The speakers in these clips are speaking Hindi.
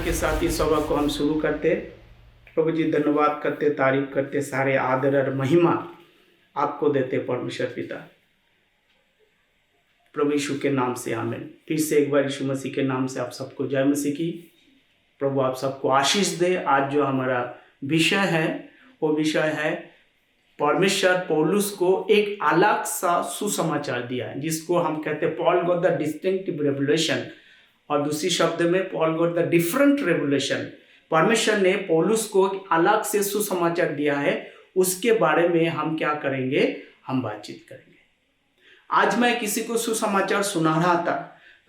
के साथ इस सभा को हम शुरू करते। प्रभु जी धन्यवाद करते, तारीफ करते, सारे आदर और महिमा आपको देते परमेश्वर पिता। प्रभु यीशु के नाम से आमीन। फिर से एक बार यीशु मसीह के नाम से आप सबको जय मसीह की। प्रभु आप सबको आशीष दे। आज जो हमारा विषय है वो विषय है परमेश्वर पौलुस को एक अलग सा सुसमाचार दिया है, जिसको हम कहते हैं Paul got the distinctive revelation, और दूसरी शब्द में Paul got the different revelation. परमेश्वर ने पौलुस को एक अलग से सुसमाचार दिया है, उसके बारे में हम क्या करेंगे, हम बातचीत करेंगे। आज मैं किसी को सुसमाचार सुना रहा था,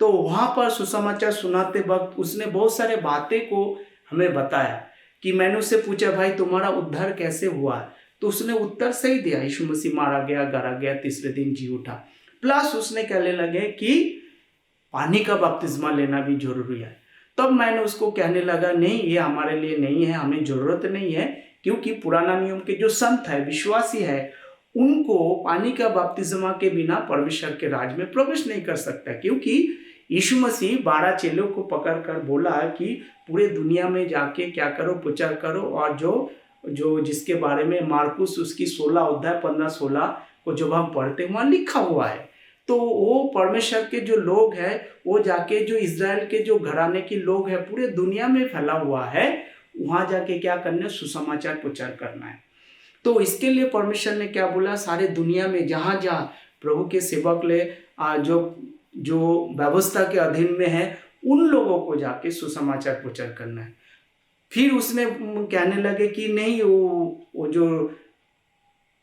तो वहां पर सुसमाचार सुनाते वक्त उसने बहुत सारे बातें को हमें बताया कि मैंने उससे पूछा भाई तुम्हारा उद्धार कैसे हुआ, तो उसने उत्तर सही दिया, यीशु मसीह मारा गया, गड़ा गया, तीसरे दिन जी उठा। प्लस उसने कहने लगे कि पानी का बपतिस्मा लेना भी जरूरी है। तब मैंने उसको कहने लगा नहीं, ये हमारे लिए नहीं है, हमें जरूरत नहीं है, क्योंकि पुराना नियम के जो संत है, विश्वासी है, उनको पानी का बपतिस्मा के बिना परमेश्वर के राज में प्रवेश नहीं कर सकता। क्योंकि यीशु मसीह 12 चेलों को पकड़कर बोला कि पूरे दुनिया में जाके क्या करो, प्रचार करो, और जो जिसके बारे में मार्कुस उसकी 16 अध्याय 15-16 को जब हम पढ़ते हैं वहाँ लिखा हुआ है। तो वो परमेश्वर के जो लोग हैं, वो जाके जो इज़राइल के जो घराने के लोग हैं पूरे दुनिया में फैला हुआ है, वहाँ जाके क्या करना है, सुसमाचार प्रचार करना है। तो इसके लिए परमेश्वर ने क्या बोला, सारे दुनिया में जहाँ जहाँ प्रभु के सेवक ले जो व्यवस्था के अधीन में है, उन लोगों को जाके सुसमाचार प्रचार करना है। फिर उसने कहने लगे कि नहीं, वो जो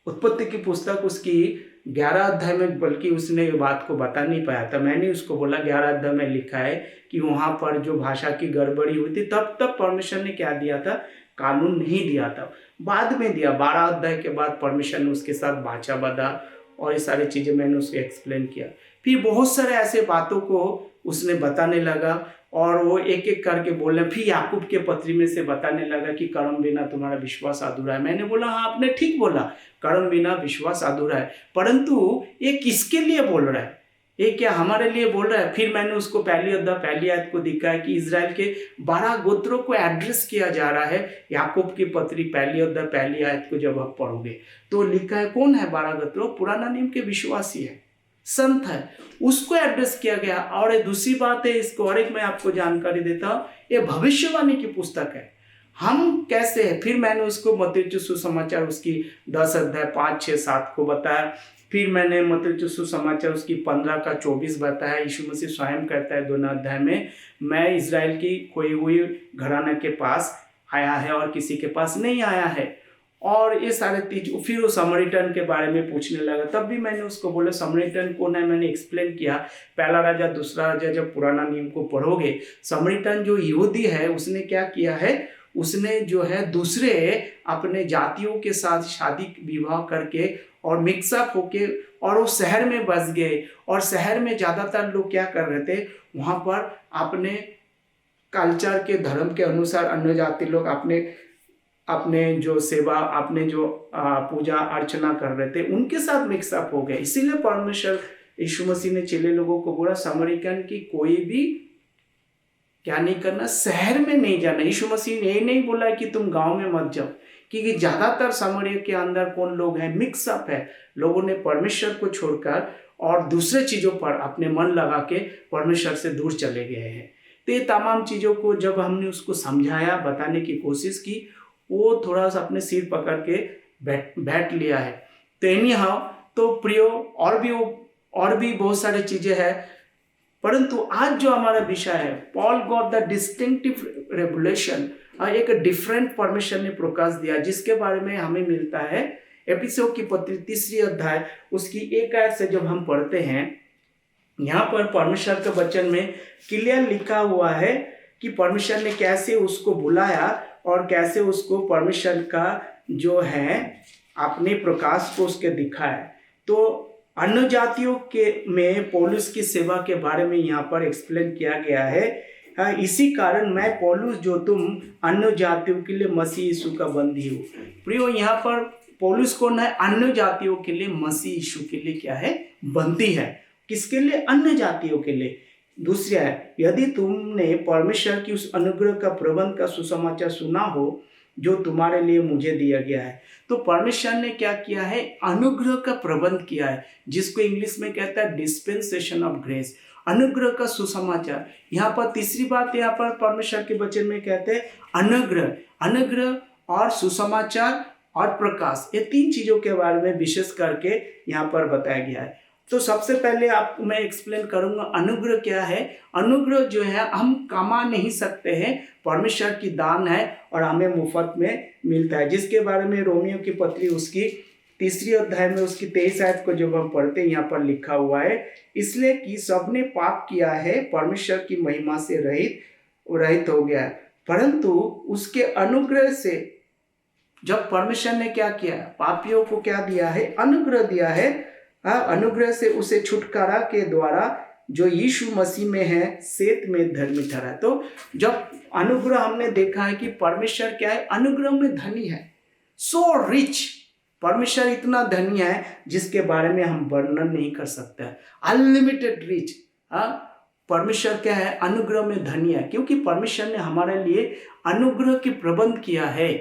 उत्पत्ति की पुस्तक उसकी 11 अध्याय में, बल्कि उसने ये बात को बता नहीं पाया था। मैंने उसको बोला 11 अध्याय में लिखा है कि वहाँ पर जो भाषा की गड़बड़ी हुई थी, तब परमेश्वर ने क्या दिया था, कानून नहीं दिया था, बाद में दिया। 12 अध्याय के बाद परमेश्वर ने उसके साथ बाचा बधा और ये सारी चीज़ें मैंने उसको एक्सप्लेन किया। फिर बहुत सारे ऐसे बातों को उसने बताने लगा और वो एक एक करके बोलने। फिर याकूब के पत्री में से बताने लगा कि कर्म बिना तुम्हारा विश्वास अधूरा है। मैंने बोला हाँ, आपने ठीक बोला, कर्म बिना विश्वास अधूरा है, परंतु ये किसके लिए बोल रहा है, ये क्या हमारे लिए बोल रहा है। फिर मैंने उसको पहली आयत को दिखाया कि इजराइल के 12 गोत्रों को एड्रेस किया जा रहा है। याकूब की पत्री पहली आयत को जब आप पढ़ोगे तो लिखा है कौन है 12 गोत्रों, पुराना नियम के विश्वासी है, संत है, उसको एड्रेस किया गया। और ये दूसरी बात है, इसको और एक मैं आपको जानकारी देता हूँ, ये भविष्यवाणी की पुस्तक है। हम कैसे है, फिर मैंने उसको मत्ती सुसमाचार उसकी 10 अध्याय 5, 6, 7 को बताया। फिर मैंने मत्ती सुसमाचार उसकी 15 का 24 बताया। यीशु मसीह स्वयं कहता है 2 अध्याय में, मैं इजराइल की खोई हुई घराना के पास आया है और किसी के पास नहीं आया है। और ये सारे चीज। फिर वो समरिटन के बारे में पूछने लगा, तब भी मैंने उसको बोला समरिटन कौन है, मैंने एक्सप्लेन किया। पहला राजा, दूसरा राजा, जब पुराना नियम को पढ़ोगे, समरिटन जो यहूदी है उसने क्या किया है, उसने जो है दूसरे अपने जातियों के साथ शादी विवाह करके और मिक्सअप होके और वो शहर में बस गए। और शहर में ज़्यादातर लोग क्या कर रहे थे, वहाँ पर अपने कल्चर के, धर्म के अनुसार अन्य जाति लोग अपने जो सेवा, अपने जो पूजा अर्चना कर रहे थे, उनके साथ मिक्सअप हो गए। इसीलिए परमेश्वर यीशु मसीह ने चेले लोगों को बोला समरिकन की कोई भी क्या नहीं करना, शहर में नहीं जाना। यीशु मसीह ने ये नहीं बोला कि तुम गांव में मत जाओ, क्योंकि ज्यादातर समरिया के अंदर कौन लोग हैं, मिक्सअप है। लोगों ने परमेश्वर को छोड़कर और दूसरे चीजों पर अपने मन लगा के परमेश्वर से दूर चले गए हैं। तो ये तमाम चीजों को जब हमने उसको समझाया, बताने की कोशिश की, वो थोड़ा सा अपने सिर पकड़ के बैठ लिया है। तो एनीहाउ, तो प्रियो, और भी बहुत सारी चीजें हैं, परंतु आज जो हमारा विषय है, Paul got the distinctive revelation, एक डिफरेंट परमेश्वर ने प्रकाश दिया, जिसके बारे में हमें मिलता है एफिसियों की पत्री 3 अध्याय उसकी 1 आयत से जब हम पढ़ते हैं। यहाँ पर परमेश्वर के वचन में क्लियर लिखा हुआ है कि परमेश्वर ने कैसे उसको बुलाया और कैसे उसको परमेश्वर का जो है अपने प्रकाश को उसके दिखाया। तो अन्य जातियों के में पौलुस की सेवा के बारे में यहाँ पर एक्सप्लेन किया गया है। इसी कारण मैं पौलुस जो तुम अन्य जातियों के लिए मसीह यीशु का बंदी हूँ। प्रियो, यहाँ पर पौलुस कौन है, अन्य जातियों के लिए मसीह यीशु के लिए क्या है, बंदी है। किसके लिए, अन्य जातियों के लिए। दूसरा है, यदि तुमने परमेश्वर की उस अनुग्रह का प्रबंध का सुसमाचार सुना हो जो तुम्हारे लिए मुझे दिया गया है। तो परमेश्वर ने क्या किया है, अनुग्रह का प्रबंध किया है, जिसको इंग्लिश में कहता है डिस्पेंसेशन ऑफ ग्रेस, अनुग्रह का सुसमाचार। यहाँ पर तीसरी बात यहाँ पर परमेश्वर के वचन में कहते हैं अनुग्रह और सुसमाचार और प्रकाश, ये तीन चीजों के बारे में विशेष करके यहाँ पर बताया गया है। तो सबसे पहले आपको मैं एक्सप्लेन करूंगा अनुग्रह क्या है। अनुग्रह जो है हम कमा नहीं सकते हैं, परमेश्वर की दान है और हमें मुफ्त में मिलता है, जिसके बारे में रोमियो की पत्री उसकी 3 अध्याय में उसकी 23 आयत को जब हम पढ़ते हैं, यहाँ पर लिखा हुआ है, इसलिए कि सबने पाप किया है, परमेश्वर की महिमा से रहित हो गया है, परंतु उसके अनुग्रह से जब परमेश्वर ने क्या किया, पापियों को क्या दिया है, अनुग्रह दिया है। अनुग्रह से उसे छुटकारा के द्वारा जो यीशु मसीह में है सेत में धर्मी ठहरा। तो जब अनुग्रह हमने देखा है कि परमेश्वर क्या है, अनुग्रह में धनी है, सो रिच, परमेश्वर इतना धनी है जिसके बारे में हम वर्णन नहीं कर सकते, अनलिमिटेड रिच। परमेश्वर क्या है, अनुग्रह में धनी है, क्योंकि परमेश्वर ने हमारे लिए अनुग्रह की प्रबंध किया है।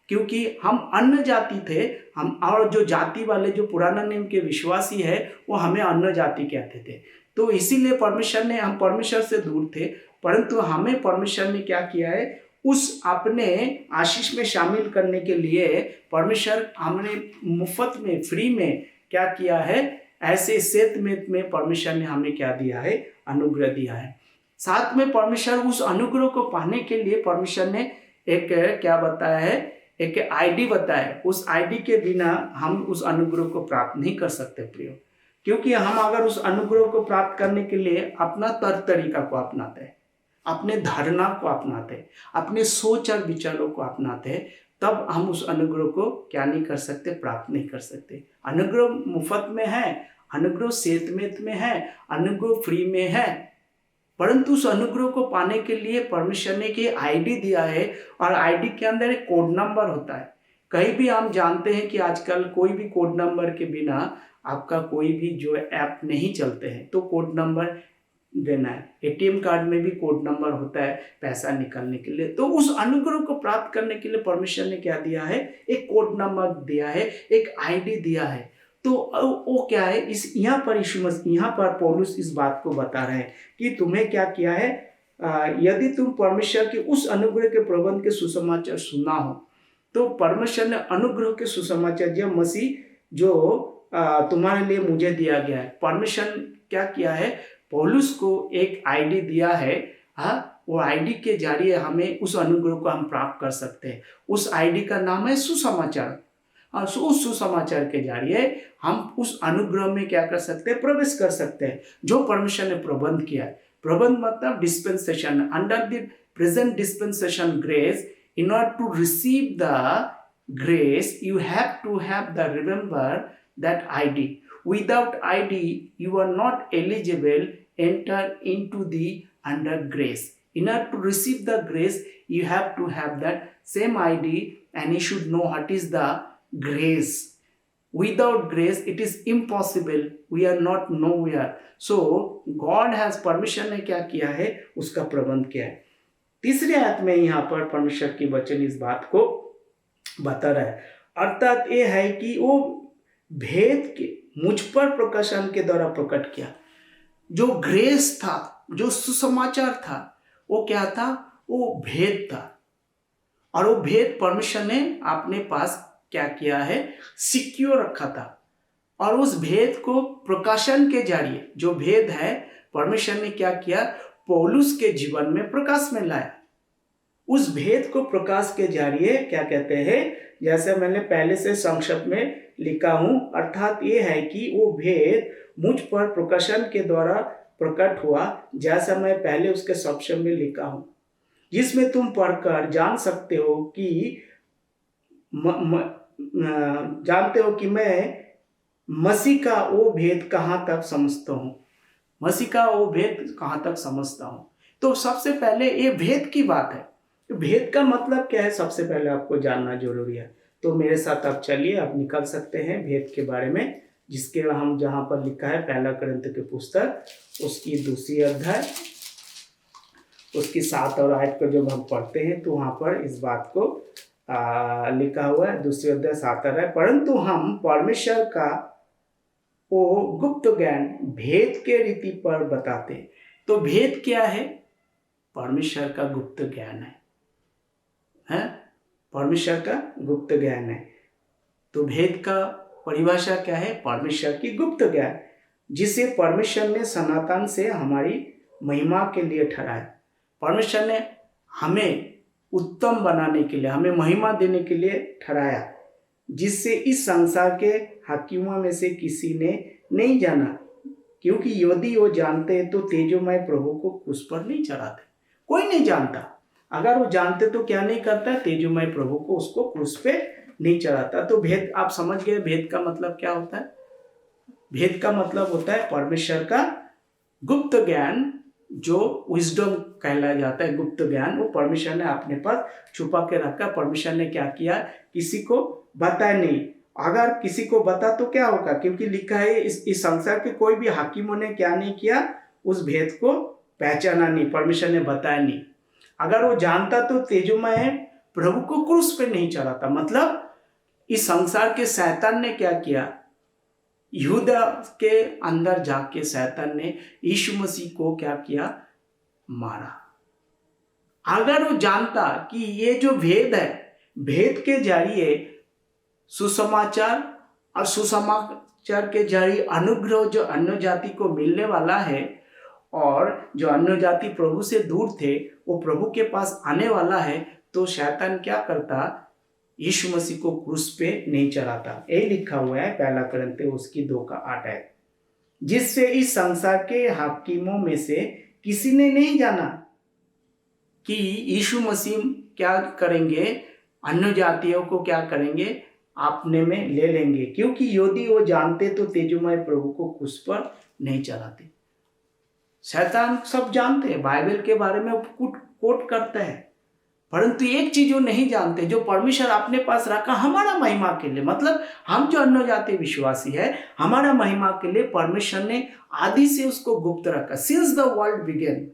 क्योंकि हम अन्य जाति थे, हम और जो जाति वाले जो पुराना नियम के विश्वासी है वो हमें अन्य जाति कहते थे, तो इसीलिए हम परमेश्वर से दूर थे, परंतु हमें परमेश्वर ने क्या किया है, उस अपने आशीष में शामिल करने के लिए परमेश्वर हमने मुफ्त में फ्री में क्या किया है, ऐसे सेत में परमेश्वर ने हमें क्या दिया है, अनुग्रह दिया है। साथ में परमेश्वर उस अनुग्रह को पाने के लिए परमेश्वर ने एक क्या बताया है, एक आईडी बताया। उस आईडी के बिना हम उस अनुग्रह को प्राप्त नहीं कर सकते प्रियो, क्योंकि हम अगर उस अनुग्रह को प्राप्त करने के लिए अपना तरीका को अपनाते हैं, अपने धारणा को अपनाते हैं, अपने सोच और विचारों को अपनाते हैं, तब हम उस अनुग्रह को क्या नहीं कर सकते, प्राप्त नहीं कर सकते। अनुग्रह मुफ्त में है, अनुग्रह सेतमेत में है, अनुग्रह फ्री में है, परंतु उस अनुग्रह को पाने के लिए परमेश्वर ने एक आईडी दिया है, और आईडी के अंदर एक कोड नंबर होता है। कहीं भी हम जानते हैं कि आजकल कोई भी कोड नंबर के बिना आपका कोई भी जो ऐप नहीं चलते हैं, तो कोड नंबर देना है। एटीएम कार्ड में भी कोड नंबर होता है पैसा निकालने के लिए। तो उस अनुग्रह को प्राप्त करने के लिए परमेश्वर ने क्या दिया है, एक कोड नंबर दिया है, एक आईडी दिया है। तो वो क्या है, इस यहाँ पर पौलुस इस बात को बता रहे हैं कि तुम्हें क्या किया है, यदि तुम परमेश्वर के उस अनुग्रह के प्रबंध के सुसमाचार सुना हो, तो परमेश्वर ने अनुग्रह के सुसमाचार जब मसीह जो तुम्हारे लिए मुझे दिया गया है, परमेश्वर क्या किया है, पौलुस को एक आईडी दिया है। वो आईडी के जरिए हमें उस अनुग्रह को हम प्राप्त कर सकते हैं। उस आईडी का नाम है सुसमाचार, और उस सुसमाचार के जरिए हम उस अनुग्रह में क्या कर सकते हैं, प्रवेश कर सकते हैं, जो परमेश्वर ने प्रबंध किया है। प्रबंध मतलब dispensation, under the present dispensation grace, in order to receive the grace you have to have the remember that ID, without ID you are not eligible enter into the under grace. In order to receive the grace, you have to have that same ID, and you should know what is the grace. Without grace, it is impossible. We are not nowhere. So, God has permission ने क्या किया है, उसका प्रबंध किया है। तीसरे आयत में यहाँ पर परमेश्वर की वचन इस बात को बता रहा है, अर्थात ये है कि वो भेद के मुझ पर प्रकाशन के द्वारा प्रकट किया। जो ग्रेस था, जो सुसमाचार था, वो क्या था, वो भेद था, और वो भेद परमेश्वर ने अपने पास क्या किया है, सिक्योर रखा था। और उस भेद को प्रकाशन के जरिए, जो भेद है, परमेश्वर ने क्या किया, पौलुस के जीवन में प्रकाश में लाया। उस भेद को प्रकाश के जरिए क्या कहते हैं, जैसे मैंने पहले से संक्षिप्त में लिखा हूं, अर्थात ये है कि वो भेद मुझ पर प्रकाशन के द्वारा प्रकट हुआ, जैसा मैं पहले उसके शब्द में लिखा हूं, जिसमें तुम पढ़कर जान सकते हो कि जानते हो कि मैं मसीह का वो भेद कहाँ तक समझता हूँ, मसीह का वो भेद कहाँ तक समझता हूँ। तो सबसे पहले ये भेद की बात है। भेद का मतलब क्या है, सबसे पहले आपको जानना जरूरी है। तो मेरे साथ आप चलिए, आप निकल सकते हैं भेद के बारे में, जिसके हम जहाँ पर लिखा है 1 कुरिन्थ की पुस्तक उसकी 2 अध्याय उसकी 7 और 8 को जब हम पढ़ते हैं तो वहाँ पर इस बात को लिखा हुआ है, दूसरे अध्याय 7 और 8, परंतु हम परमेश्वर का वो गुप्त ज्ञान भेद के रीति पर बताते। तो भेद क्या है? परमेश्वर का गुप्त ज्ञान है? परमेश्वर का गुप्त ज्ञान है। तो भेद का परिभाषा क्या है? परमेश्वर की गुप्त ज्ञान, जिसे परमेश्वर ने सनातन से हमारी महिमा के लिए ठहराया। परमेश्वर ने हमें उत्तम बनाने के लिए, हमें महिमा देने के लिए ठहराया, जिससे इस संसार के हाकिमों में से किसी ने नहीं जाना, क्योंकि यदि वो जानते तो तेजोमय प्रभु को क्रूस पर नहीं चढ़ाते। कोई नहीं जानता। अगर वो जानते तो क्या नहीं करता? तेजोमय प्रभु को उसको क्रूस पे नहीं चढ़ाता। तो भेद आप समझ गए। भेद का मतलब क्या होता है? भेद का मतलब होता है परमेश्वर का गुप्त ज्ञान, जो विजडम कहलाया जाता है। गुप्त ज्ञान वो परमेश्वर ने अपने पास छुपा के रखा। परमेश्वर ने क्या किया? किसी को बताया नहीं। अगर किसी को बता तो क्या होगा? क्योंकि लिखा है इस संसार के कोई भी हाकिमों ने क्या नहीं किया? उस भेद को पहचाना नहीं, परमेश्वर ने बताया नहीं। अगर वो जानता तो तेजोमय प्रभु को क्रूस पे नहीं चढ़ाता। मतलब इस संसार के शैतान ने क्या किया? यहूदा के अंदर जाके शैतान ने यीशु मसीह को क्या किया? मारा। अगर वो जानता कि ये जो भेद है, भेद के जरिए सुसमाचार और सुसमाचार के जरिए अनुग्रह जो अन्य जाति को मिलने वाला है, और जो अन्य जाति प्रभु से दूर थे वो प्रभु के पास आने वाला है, तो शैतान क्या करता? यीशु मसीह को क्रूस पे नहीं चढ़ाता। यही लिखा हुआ है 1 कुरिन्थियों उसकी 2:8 है, जिससे इस संसार के हाकिमों में से किसी ने नहीं जाना कि यीशु मसीह क्या करेंगे? अन्य जातियों को क्या करेंगे? अपने में ले लेंगे, क्योंकि यदि वो जानते तो तेजोमय प्रभु को क्रूस पर नहीं चढ़ाते। शैतान सब जानते हैं, बाइबल के बारे में कोट करते हैं, परंतु एक चीज वो नहीं जानते, जो परमेश्वर अपने पास रखा हमारा महिमा के लिए। मतलब हम जो अन्य जाति विश्वासी है, हमारा महिमा के लिए परमेश्वर ने आदि से उसको गुप्त रखा। सिंस द वर्ल्ड बिगेन,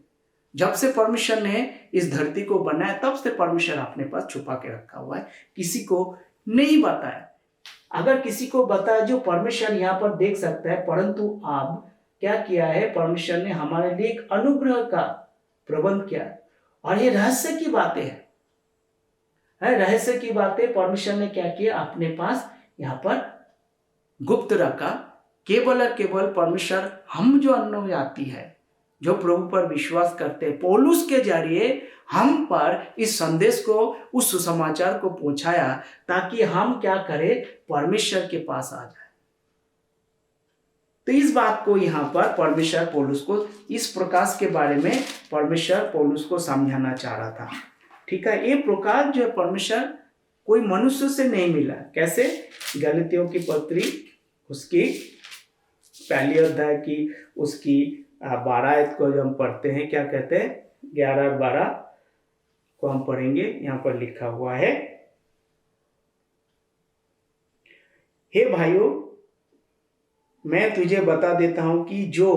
जब से परमेश्वर ने इस धरती को बनाया तब से परमेश्वर अपने पास छुपा के रखा हुआ है, किसी को नहीं बताया। अगर किसी को बताया जो परमेश्वर यहाँ पर देख सकता है, परंतु अब क्या किया है? परमेश्वर ने हमारे लिए एक अनुग्रह का प्रबंध किया, और ये रहस्य की बातें है। रहस्य की बातें परमेश्वर ने क्या किया? अपने पास यहाँ पर गुप्त रखा। केवल और केवल परमेश्वर हम जो अन्य जाति है, जो प्रभु पर विश्वास करते हैं, पौलुस के जरिए हम पर इस संदेश को, उस सुसमाचार को पहुंचाया, ताकि हम क्या करें? परमेश्वर के पास आ जाए। तो इस बात को यहाँ पर परमेश्वर पौलुस को, इस प्रकाश के बारे में परमेश्वर पौलुस को समझाना चाह रहा था। ठीक है, ये प्रकाश जो परमेश्वर कोई मनुष्य से नहीं मिला। कैसे? गलातियों की पत्री उसकी 1 अध्याय की उसकी 12 आयत को जब हम पढ़ते हैं, क्या कहते हैं? 11 और 12 को हम पढ़ेंगे। यहाँ पर लिखा हुआ है, हे भाइयों, मैं तुझे बता देता हूं कि जो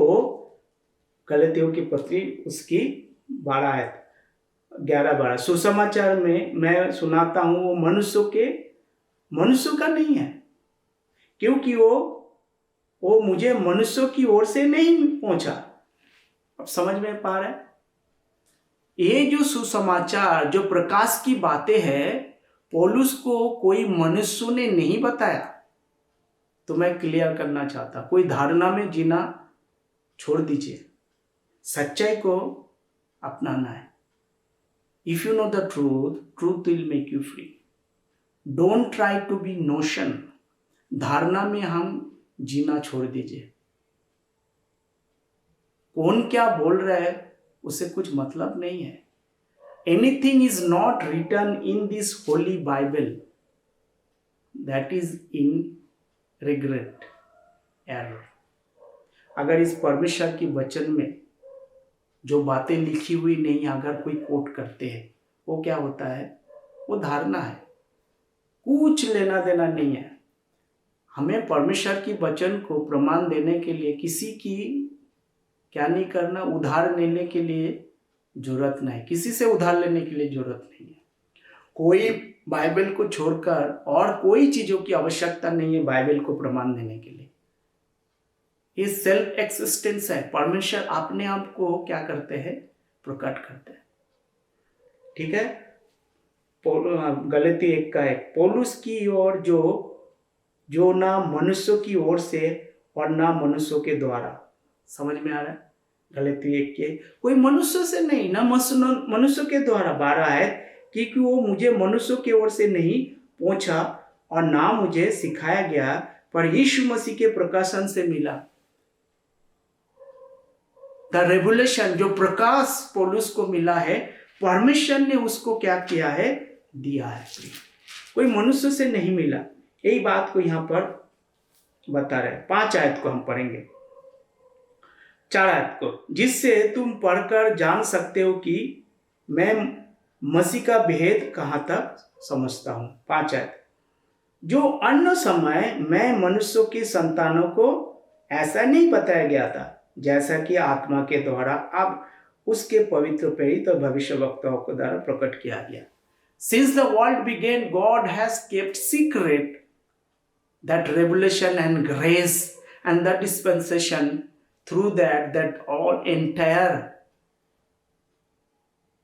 गलातियों की पत्री उसकी 12 आयत 11-12 सुसमाचार में मैं सुनाता हूं, वो मनुष्यों का नहीं है, क्योंकि वो मुझे मनुष्यों की ओर से नहीं पहुंचा। अब समझ में पा रहे हैं? ये जो सुसमाचार, जो प्रकाश की बातें हैं, पौलुस को कोई मनुष्य ने नहीं बताया। तो मैं क्लियर करना चाहता, कोई धारणा में जीना छोड़ दीजिए, सच्चाई को अपनाना है। If you know the truth, truth will make you free. Don't try to be notion. धारणा में हम जीना छोड़ दीजिए। कौन क्या बोल रहा है उससे कुछ मतलब नहीं है। Anything is not written in this holy Bible that is in regret error. अगर इस परमेश्वर की वचन में जो बातें लिखी हुई नहीं, अगर कोई कोट करते हैं, वो क्या होता है? वो धारणा है, कुछ लेना देना नहीं है। हमें परमेश्वर की वचन को प्रमाण देने के लिए किसी की क्या नहीं करना, उधार लेने के लिए जरूरत नहीं, किसी से उधार लेने के लिए जरूरत नहीं है। कोई बाइबल को छोड़कर और कोई चीजों की आवश्यकता नहीं है बाइबल को प्रमाण देने के लिए। ये सेल्फ एक्सिस्टेंस है। परमेश्वर अपने आप को क्या करते हैं? प्रकट करते हैं। ठीक है। गलती 1:1 पौलुस की ओर जो ना मनुष्यों की ओर से और ना मनुष्यों के द्वारा। समझ में आ रहा है? गलती 1 के कोई मनुष्य से नहीं, ना मनुष्य के द्वारा। 12 है क्योंकि वो मुझे मनुष्यों की ओर से नहीं पहुंचा और ना मुझे सिखाया गया, पर यीशु मसीह के प्रकाशन से मिला। द रेवलेशन, जो प्रकाश पौलुस को मिला है, परमेश्वर ने उसको क्या किया है? दिया है। कोई मनुष्य से नहीं मिला। यही बात को यहां पर बता रहे। 5 आयत को हम पढ़ेंगे। 4 आयत को, जिससे तुम पढ़कर जान सकते हो कि मैं मसीह का भेद कहां तक समझता हूं। 5 आयत, जो अन्य समय मैं मनुष्यों की संतानों को ऐसा नहीं बताया गया था, जैसा कि आत्मा के द्वारा अब उसके पवित्र प्रेरित और भविष्यवक्ताओं के द्वारा प्रकट किया गया। Since the world began, God has kept secret that revelation and grace and the dispensation through that all entire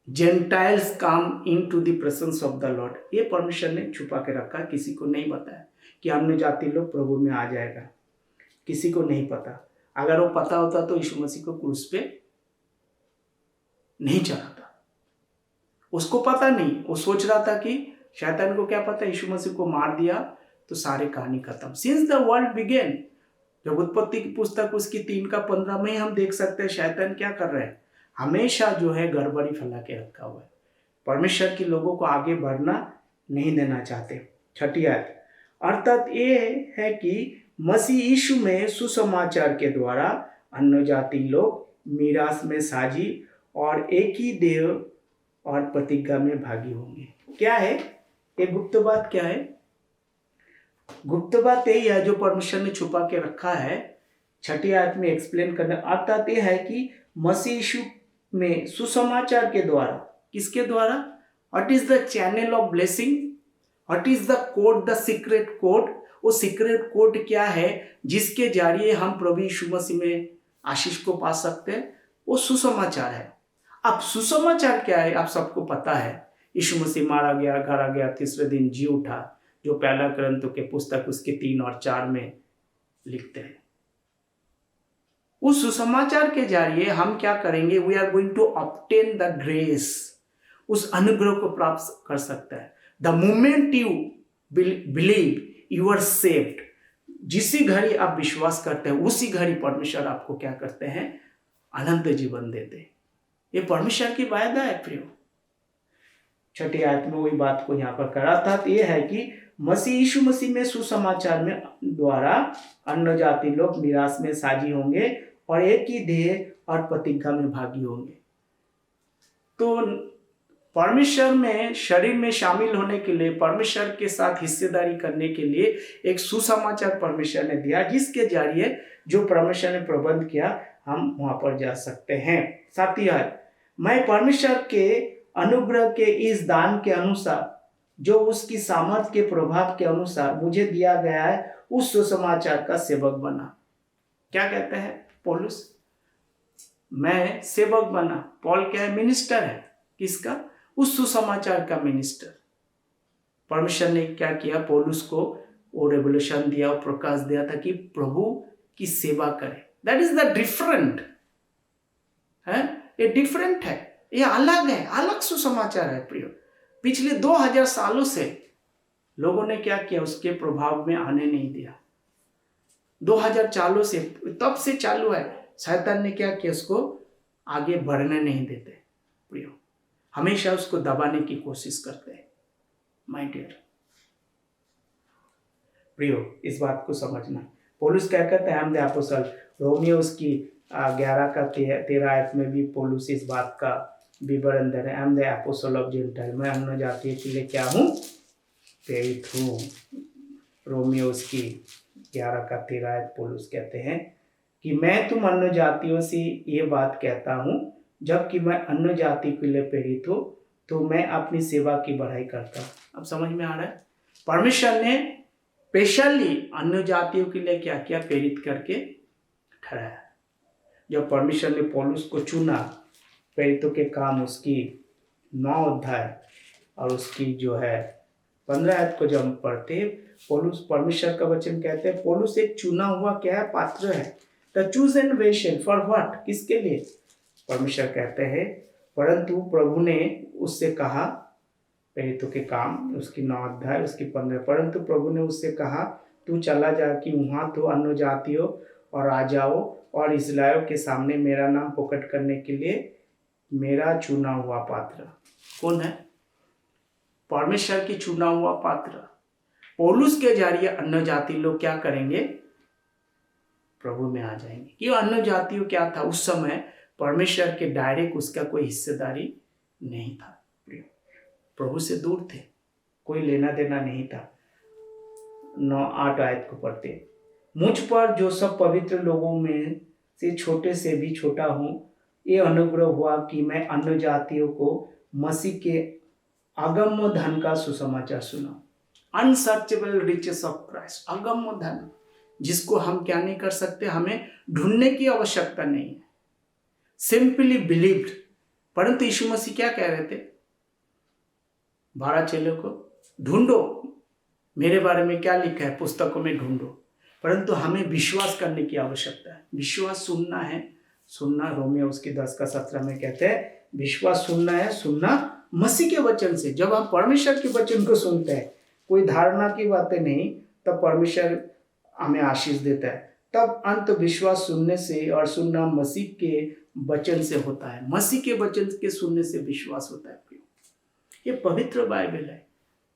Gentiles come into the presence of the Lord। ये परमेश्वर ने छुपा के रखा, किसी को नहीं बताया कि अन्य जाति लोग प्रभु में आ जाएगा। किसी को नहीं पता। अगर वो पता होता तो यीशु मसीह को क्रूस पे नहीं चढ़ाता। उसको पता नहीं, वो सोच रहा था कि शैतान को क्या पता, यीशु मसीह को मार दिया तो सारी कहानी खत्म। सिंस द वर्ल्ड बिगेन, जब उत्पत्ति की पुस्तक उसकी 3:15 में हम देख सकते हैं शैतान क्या कर रहे हैं। हमेशा जो है गड़बड़ी फैला के रखा हुआ है। परमेश्वर के लोगों को आगे बढ़ना नहीं देना चाहते। 6 आयत, अर्थात ये है कि मसीह यीशु में सुसमाचार के द्वारा अन्य जाति लोग मीरास में साझी और एक ही देह और प्रतिज्ञा में भागी होंगे। क्या है ये गुप्त बात? क्या है गुप्त बात? यही है जो परमेश्वर ने छुपा के रखा है। 6 आयत में एक्सप्लेन करना। अर्थात यह है कि मसीह यीशु में सुसमाचार के द्वारा, किसके द्वारा? What is the channel of blessing? What is the code, the secret code? वो सीक्रेट कोड क्या है जिसके जरिए हम प्रभु यीशु मसीह में आशीष को पा सकते हैं? वो सुसमाचार है। अब सुसमाचार क्या है आप सबको पता है। यीशु मसीह मारा गया, गाड़ा गया, तीसरे दिन जी उठा, जो पहला कोरिन्थियों के पुस्तक उसके 3 और 4 में लिखते हैं। उस सुसमाचार के जरिए हम क्या करेंगे? We are going to obtain the grace, उस अनुग्रह को प्राप्त कर सकता है। The moment you believe you are saved, जिसी घड़ी आप विश्वास करते हैं उसी घड़ी परमेश्वर आपको क्या करते हैं? अनंत जीवन देते हैं। ये परमेश्वर की वायदा है प्रियो। 6 आयत में वही बात को यहाँ पर करा था। तो ये है कि मसीह यीशु मसीह में सुसमाचार में द्वारा अन्य जाति लोग मीरास में साझी होंगे और एक ही देह और प्रतिज्ञा में भागी होंगे। तो परमेश्वर में शरीर में शामिल होने के लिए, परमेश्वर के साथ हिस्सेदारी करने के लिए एक सुसमाचार परमेश्वर ने दिया, जिसके जरिए जो परमेश्वर ने प्रबंध किया हम वहां पर जा सकते हैं। 7 आयत, मैं परमेश्वर के अनुग्रह के इस दान के अनुसार, जो उसकी सामर्थ के प्रभाव के अनुसार मुझे दिया गया है, उस सुसमाचार का सेवक बना। क्या कहते हैं पौलुस? मैं सेवक बना। पॉल क्या है? मिनिस्टर है। किसका? उस सुसमाचार का मिनिस्टर। परमेश्वर ने क्या किया? पौलुस को वो रेवलेशन दिया, वो प्रकाश दिया था कि प्रभु की सेवा करे। दैट इज द डिफरेंट है। ये डिफरेंट है, ये अलग है, अलग सुसमाचार है प्रियो। पिछले 2000 सालों से लोगों ने क्या किया? उसके प्रभाव में आने नहीं दिया। 2000 सालों से, तब से चालू है। शैतान ने क्या किया? उसको आगे बढ़ने नहीं देते प्रियो, हमेशा उसको दबाने की कोशिश करते हैं। माय डियर प्रियो, इस बात को समझना। पौलुस क्या कहते हैं? हम द अपोस्टल। रोमियो उसकी 11:13 आयत में भी पौलुस इस बात का विवरण दे रहे हैं। I am the apostle of gentile, मैं अन्य जातियों के लिए क्या हूँ? प्रेरित हूँ। रोमियो उसकी 11:13 आयत पौलुस कहते हैं कि मैं तुम अन्य जातियों से ये बात कहता हूँ जबकि मैं अन्य जाति के लिए प्रेरित हूँ, तो मैं अपनी सेवा की बढ़ाई करता हूँ। अब समझ में आ रहा है? परमेश्वर ने स्पेशली अन्य जातियों के लिए क्या किया? प्रेरित करके ठहराया। जब परमेश्वर ने पौलुस को चुना, प्रेरितों के काम उसकी 9 अध्याय और उसकी जो है 15 आयत को जब हम पढ़ते हैं, पौलुस, परमेश्वर का वचन कहते हैं पौलुस एक चुना हुआ क्या है? पात्र है। The chosen vessel for what? किसके लिए? परमेश्वर कहते हैं परंतु प्रभु ने उससे कहा, प्रेरितों के काम उसकी 9 अध्याय उसकी 15, परंतु प्रभु ने उससे कहा तू चला जा कि वहाँ तो अन्य जातियों और राजाओं और इस्राएलियों के सामने मेरा नाम प्रकट करने के लिए मेरा चुना हुआ पात्र। कौन है? परमेश्वर की चुना हुआ पात्र। पौलुस के जरिए अन्य जाति लोग क्या करेंगे? प्रभु में आ जाएंगे। कि अन्य जातियों क्या था उस समय? परमेश्वर के डायरेक्ट उसका कोई हिस्सेदारी नहीं था, प्रभु से दूर थे, कोई लेना देना नहीं था। 9-8 आयत को पढ़ते, मुझ पर जो सब पवित्र लोगों में से छोटे से भी छोटा हूँ, ये अनुग्रह हुआ कि मैं अन्य जातियों को मसीह के अगम्य धन का सुसमाचार सुना। अनसर्चेबल रिचेस ऑफ क्राइस्ट, अगम्य धन, जिसको हम क्या नहीं कर सकते, हमें ढूंढने की आवश्यकता नहीं है, सिंपली बिलीव्ड। परंतु यीशु मसीह क्या कह रहे थे 12 चेलों को? ढूंढो, मेरे बारे में क्या लिखा है पुस्तकों में ढूंढो। परंतु हमें विश्वास करने की आवश्यकता है। विश्वास सुनना है, सुनना रोमियो उसकी 10:17 में कहते हैं विश्वास सुनना है, सुनना मसीह के वचन से। जब हम परमेश्वर के वचन को सुनते हैं, कोई धारणा की बातें नहीं, तब परमेश्वर हमें आशीष देता है। तब अंत विश्वास सुनने से और सुनना मसीह के वचन से होता है। मसीह के वचन के सुनने से विश्वास होता है। ये पवित्र बाइबल है।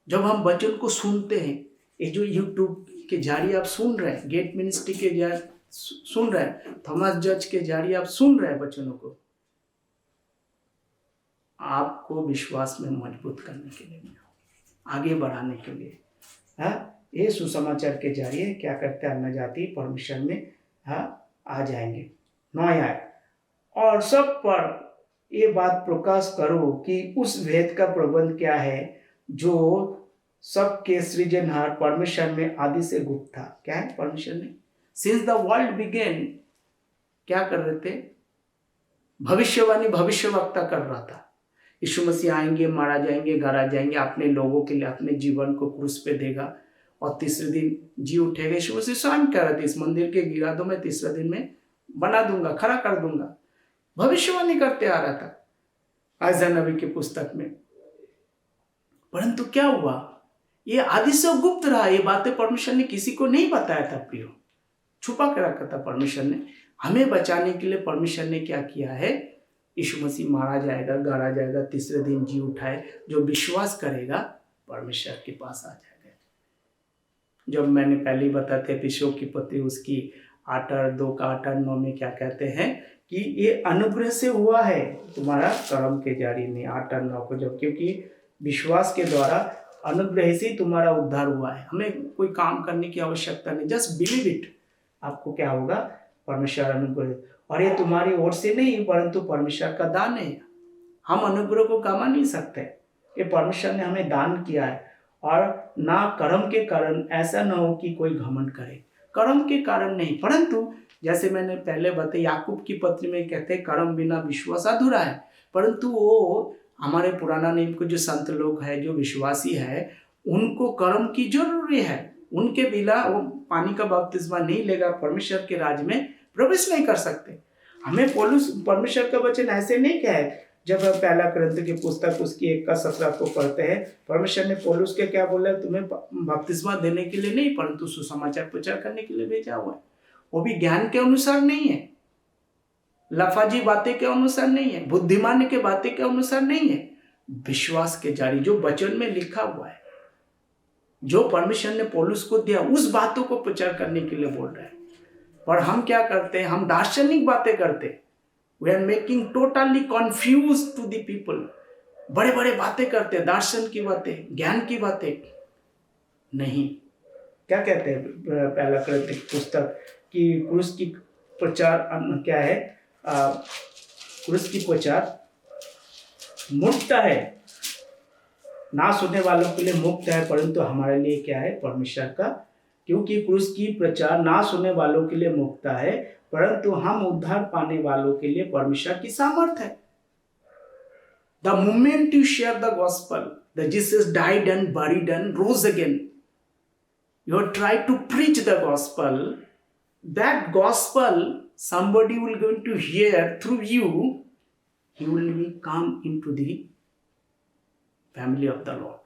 जब हम वचन को सुनते हैं, ये जो यूट्यूब के जरिए आप सुन रहे हैं, गेट मिनिस्ट्री के जरिए सुन रहे हैं, थॉमस जज के जरिए आप सुन रहे हैं वचनों को, आपको विश्वास में मजबूत करने के लिए, आगे बढ़ाने के लिए। ये सुसमाचार के जरिए क्या करते हैं? अन्य जाति परमेश्वर में आ जाएंगे। 9 आयत, और सब पर ये बात प्रकाश करो कि उस भेद का प्रबंध क्या है जो सबके सृजनहार परमेश्वर में आदि से गुप्त था। क्या है? परमेश्वर ने सिंस द वर्ल्ड बिगेन क्या कर रहे थे? भविष्यवाणी, भविष्यवक्ता कर रहा था। यीशु मसीह आएंगे, मारा जाएंगे, गाड़ा जाएंगे, अपने लोगों के लिए अपने जीवन को क्रूस पे देगा और तीसरे दिन जी उठेगा। यीशु मसीह स्वयं कह रहे थे इस मंदिर के गिरा दो, मैं तीसरे दिन में बना दूंगा, खड़ा कर दूंगा। भविष्यवाणी करते आ रहा था आयज़ा नबी की पुस्तक में। परंतु क्या हुआ? ये आदि से गुप्त रहा। ये बातें परमेश्वर ने किसी को नहीं बताया था प्रियो, छुपा कर रखा था परमेश्वर ने। हमें बचाने के लिए परमेश्वर ने क्या किया है? यीशु मसीह मारा जाएगा, गाड़ा जाएगा, तीसरे दिन जी उठाए। जो विश्वास करेगा परमेश्वर के पास आ जाएगा। जब मैंने पहले ही बताया था एफिसियों की पत्री उसकी 8:2-8-9 में क्या कहते हैं कि ये अनुग्रह से हुआ है, तुम्हारा कर्म के जारी नहीं। 8-9 को जब, क्योंकि विश्वास के द्वारा अनुग्रह से तुम्हारा उद्धार हुआ है। हमें कोई काम करने की आवश्यकता नहीं, जस्ट बिलीव इट। आपको क्या होगा? परमेश्वर अनुग्रह, और ये तुम्हारी ओर से नहीं परंतु परमेश्वर का दान है। हम अनुग्रह को कमा नहीं सकते, ये परमेश्वर ने हमें दान किया है। और ना कर्म के कारण, ऐसा ना हो कि कोई घमंड करे, कर्म के कारण नहीं। परंतु जैसे मैंने पहले बताया याकूब की पत्री में कहते हैं कर्म बिना विश्वास अधूरा है। परंतु वो हमारे पुराना नियम के जो संत लोग हैं, जो विश्वासी है, उनको कर्म की जरूरी है। उनके बिना वो पानी का बपतिस्मा नहीं लेगा, परमेश्वर के राज में प्रवेश नहीं कर सकते। हमें पौलुस परमेश्वर का वचन ऐसे नहीं कहा है। जब हम पहला ग्रंथ की पुस्तक उसकी 1:17 को पढ़ते हैं, परमेश्वर ने पौलुस के क्या बोला? तुम्हें बपतिस्मा देने के लिए नहीं परंतु सुसमाचार प्रचार करने के लिए भेजा हुआ है। वो भी ज्ञान के अनुसार नहीं है, लफाजी बातें के अनुसार नहीं है, बुद्धिमान के बातें के अनुसार नहीं है, विश्वास के जारी जो वचन में लिखा हुआ है, जो परमेश्वर ने पौलुस को दिया, उस बातों को प्रचार करने के लिए बोल रहे हैं। पर हम क्या करते हैं? हम दार्शनिक बातें करते हैं। We are making totally confuse to the people. बड़े बड़े बातें करते हैं, दर्शन की बातें, ज्ञान की बातें नहीं। क्या कहते हैं पहला ग्रंथ की पुस्तक की क्रूस की प्रचार क्या है? क्रूस की प्रचार मुक्त है, ना सुनने वालों के लिए मुक्त है, परंतु हमारे लिए क्या है, परमेश्वर का, क्योंकि क्रूस की प्रचार ना सुनने वालों के लिए मुक्त है, परंतु हम उद्धार पाने वालों के लिए परमेश्वर की सामर्थ है। The moment you share the gospel that Jesus died and buried and rose again, you try to preach the gospel, that gospel somebody will going to hear through you, he will be come into the family of the Lord.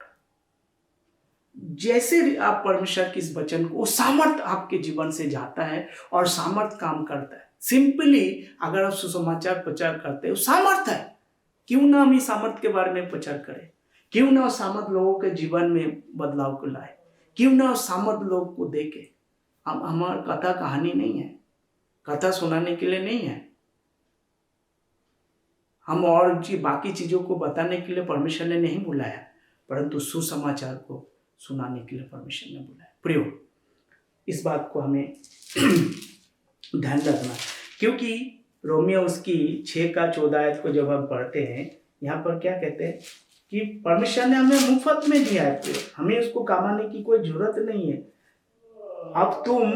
जैसे आप परमेश्वर के इस वचन को, सामर्थ आपके जीवन से जाता है और सामर्थ काम करता है। सिंपली अगर आप सुसमाचार प्रचार करते हो, सामर्थ है, क्यों ना हम इस सामर्थ के बारे में प्रचार करें, क्यों ना उस सामर्थ लोगों के जीवन में बदलाव को लाए, क्यों ना उस सामर्थ लोग को देखे। हम हमारी कथा कहानी नहीं है, कथा सुनाने के लिए नहीं है, हम और बाकी चीजों को बताने के लिए परमेश्वर ने नहीं बुलाया, परंतु सुसमाचार को सुनाने के लिए परमेश्वर ने बुलाया। प्रियो, इस बात को हमें ध्यान रखना, क्योंकि रोमियो उसकी 6:14 को जब हम पढ़ते हैं, यहाँ पर क्या कहते हैं कि परमेश्वर ने हमें मुफ्त में दिया है, हमें उसको कमाने की कोई जरूरत नहीं है। अब तुम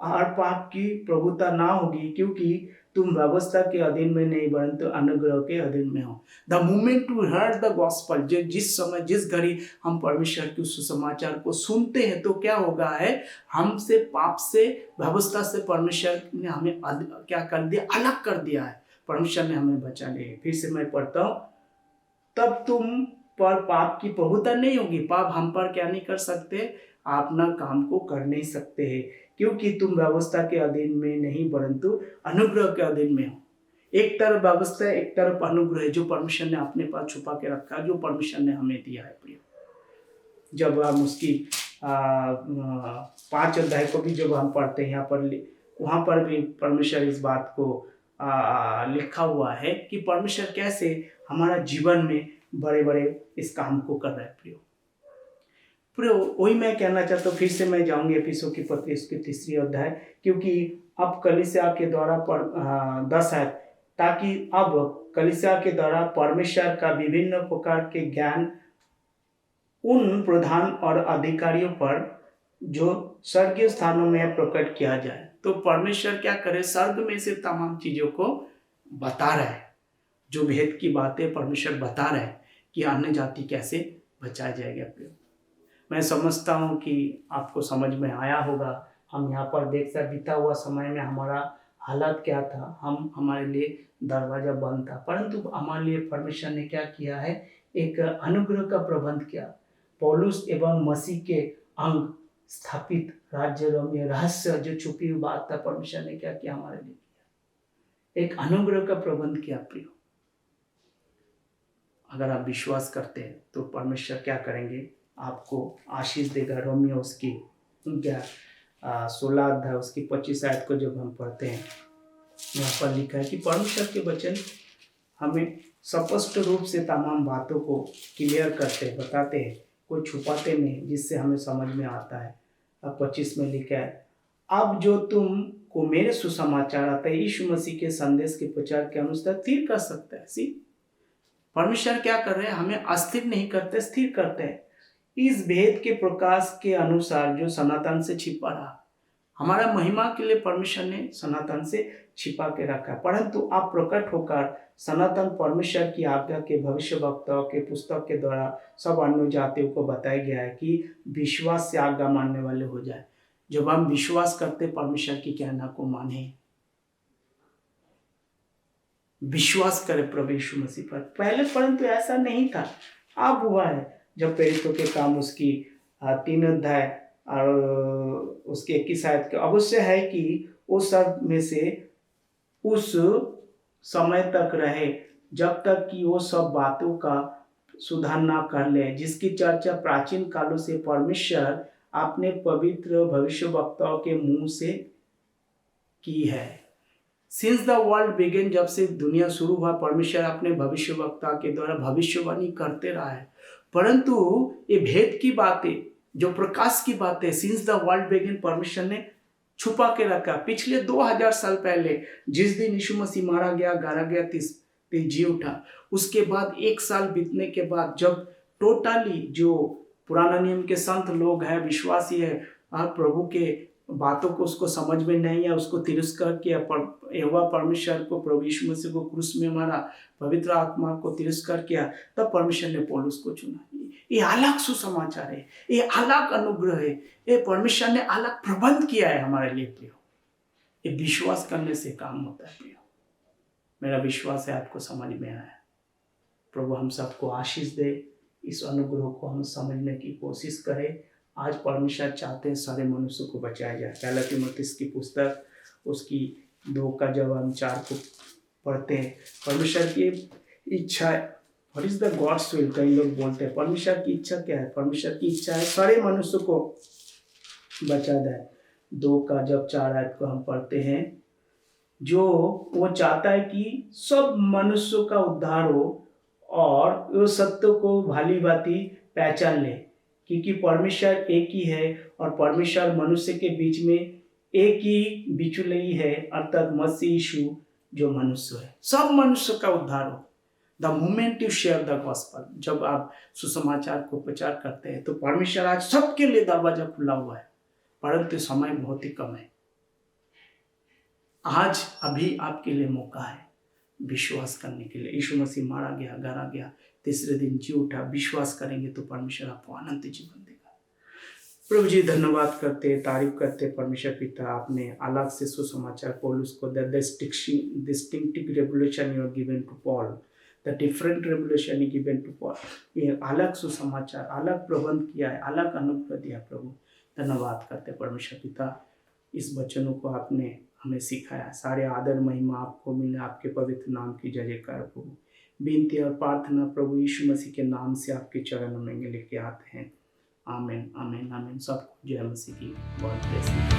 हर पाप की प्रभुता ना होगी, क्योंकि तुम व्यवस्था के अधीन में नहीं परंतु अनुग्रह के अधीन में हो। The moment to heard the gospel, जिस समय जिस घड़ी हम परमेश्वर के सुसमाचार को सुनते हैं, तो क्या होगा है, हमसे पाप से व्यवस्था से परमेश्वर ने हमें क्या कर दिया, अलग कर दिया है। परमेश्वर ने हमें बचा लिया। फिर से मैं पढ़ता हूँ, तब तुम पर पाप की प्रभुता नहीं होगी। पाप हम पर क्या नहीं कर सकते, आप अपना काम को कर नहीं सकते हैं, क्योंकि तुम व्यवस्था के अधीन में नहीं परंतु अनुग्रह के अधीन में हो। एक तरफ व्यवस्था, एक तरफ अनुग्रह, जो परमेश्वर ने अपने पास छुपा के रखा, जो परमेश्वर ने हमें दिया है। प्रिय, जब हम उसकी 5 अध्याय को भी जब हम पढ़ते हैं, यहाँ पर वहाँ पर भी परमेश्वर इस बात को लिखा हुआ है कि परमेश्वर कैसे हमारा जीवन में बड़े बड़े इस काम को कर रहे हैं। प्रियो, वही मैं कहना चाहता हूँ। फिर से मैं जाऊंगी एफिसों की पत्री उसके 3 अध्याय, क्योंकि अब कलीसिया के द्वारा 10 है, ताकि अब कलीसिया के द्वारा परमेश्वर का विभिन्न प्रकार के ज्ञान उन प्रधान और अधिकारियों पर जो स्वर्गीय स्थानों में प्रकट किया जाए। तो परमेश्वर क्या करे, स्वर्ग में से तमाम चीजों को बता रहा है, जो भेद की बातें परमेश्वर बता रहे हैं कि अन्य जाति कैसे बचाया जाएगा। प्रियो, मैं समझता हूँ कि आपको समझ में आया होगा। हम यहाँ पर देखते बीता हुआ समय में हमारा हालत क्या था, हमारे लिए दरवाजा बंद था, परंतु हमारे लिए परमेश्वर ने क्या किया है, एक अनुग्रह का प्रबंध किया। पौलुस एवं मसीह के अंग स्थापित राज्य में रहस्य जो छुपी हुई बात था, परमेश्वर ने क्या किया, हमारे लिए किया, एक अनुग्रह का प्रबंध किया। प्रियो, अगर आप विश्वास करते हैं तो परमेश्वर क्या करेंगे, आपको आशीष देगा। रोमियो उसकी 16 अध्याय उसकी 25 आयत को जब हम पढ़ते हैं, यहाँ पर लिखा है कि परमेश्वर के वचन हमें स्पष्ट रूप से तमाम बातों को क्लियर करते हैं, बताते हैं, कोई छुपाते नहीं, जिससे हमें समझ में आता है। अब 25 में लिखा है, अब जो तुम को मेरे सुसमाचार आता है, यीशु मसीह के संदेश के प्रचार के अनुसार स्थिर कर सकता है। सी परमेश्वर क्या कर रहे हैं, हमें अस्थिर नहीं करते, स्थिर करते हैं। इस भेद के प्रकाश के अनुसार जो सनातन से छिपा रहा, हमारा महिमा के लिए परमेश्वर ने सनातन से छिपा के रखा, परंतु आप प्रकट होकर सनातन परमेश्वर की आज्ञा के भविष्यवक्ताओं के पुस्तक के द्वारा सब अन्य जातियों को बताया गया है कि विश्वास से आज्ञा मानने वाले हो जाए। जब हम विश्वास करते परमेश्वर की कहना को माने, विश्वास करें प्रभु यीशु मसीह पर पहले, परंतु ऐसा नहीं था, अब हुआ है। जब प्रेरितों के काम उसकी 3 अध्याय और उसके 21 आयत के अवश्य है कि वो सब में से उस समय तक रहे जब तक कि वो सब बातों का सुधार ना कर ले, जिसकी चर्चा प्राचीन कालों से परमेश्वर अपने पवित्र भविष्यवक्ताओं के मुंह से की है। सिंस द वर्ल्ड बिगिन, जब से दुनिया शुरू हुआ, परमेश्वर अपने भविष्यवक्ता के द्वारा भविष्यवाणी करते रहा है, परंतु ये भेद की बातें, जो प्रकाश की बातें, सिंस द वर्ल्ड बिगिन परमेश्वर ने छुपा के रखा। पिछले 2000 साल पहले जिस दिन यीशु मसीह मारा गया, गाड़ा गया, तीन जी उठा, उसके बाद 1 साल बीतने के बाद जब टोटली जो पुराना नियम के संत लोग हैं, विश्वासी है, और प्रभु के बातों को उसको समझ में नहीं है, उसको तिरस्कार किया, यहोवा परमेश्वर को, प्रभु यीशु मसीह को क्रूस में मारा, पवित्र आत्मा को तिरस्कार किया, तब परमेश्वर ने पौलुस को चुना। ये अलग सुसमाचार है, ये अलग अनुग्रह है, ये परमेश्वर ने अलग प्रबंध किया है हमारे लिए प्रियो। ये विश्वास करने से काम होता है प्रियो। मेरा विश्वास है आपको समझ में आया। प्रभु हम सबको आशीष दे, इस अनुग्रह को हम समझने की कोशिश करें। आज परमेश्वर चाहते हैं सारे मनुष्यों को बचाया जाए। पहला तीमुथियुस की पुस्तक उसकी 2 का जब हम 4 को पढ़ते हैं, परमेश्वर की इच्छा है, what is the gods will, कई लोग बोलते हैं परमेश्वर की इच्छा क्या है। परमेश्वर की इच्छा है सारे मनुष्यों को बचा जाए। 2 का जब 4 आयत को हम पढ़ते हैं, जो वो चाहता है कि सब मनुष्यों का उद्धार हो और वो सत्य को भली भांति पहचान ले, क्योंकि परमेश्वर एक ही है और परमेश्वर मनुष्य के बीच में एक ही बिचौलिया है, अर्थात मसीह यीशु जो मनुष्य है। सब मनुष्य का उद्धार हो। The moment you share the gospel, जब आप सुसमाचार को प्रचार करते हैं तो परमेश्वर आज सबके लिए दरवाजा खुला हुआ है, परंतु समय बहुत ही कम है। आज अभी आपके लिए मौका है विश्वास करने के लिए। यीशु मसीह मारा गया, गाड़ा गया, तीसरे दिन जी उठा। विश्वास करेंगे तो परमेश्वर आपको अनंत जीवन देगा। प्रभु जी धन्यवाद करते, तारीफ करते परमेश्वर पिता, आपने अलग से सुसमाचार पौलुस को the distinctive revolution you are given to Paul, the different revolution you given to Paul, ये अलग सुसमाचार, अलग प्रबंध किया है, अलग अनुग्रह दिया। प्रभु धन्यवाद करते परमेश्वर पिता, इस वचनों को आपने हमें सिखाया। सारे आदर महिमा आपको मिले, आपके पवित्र नाम की जय जयकार प्रभु। विनती और प्रार्थना प्रभु यीशु मसीह के नाम से आपके चरणों में लेके आते हैं। आमीन आमीन आमीन। सबको जय मसीह की बहुत।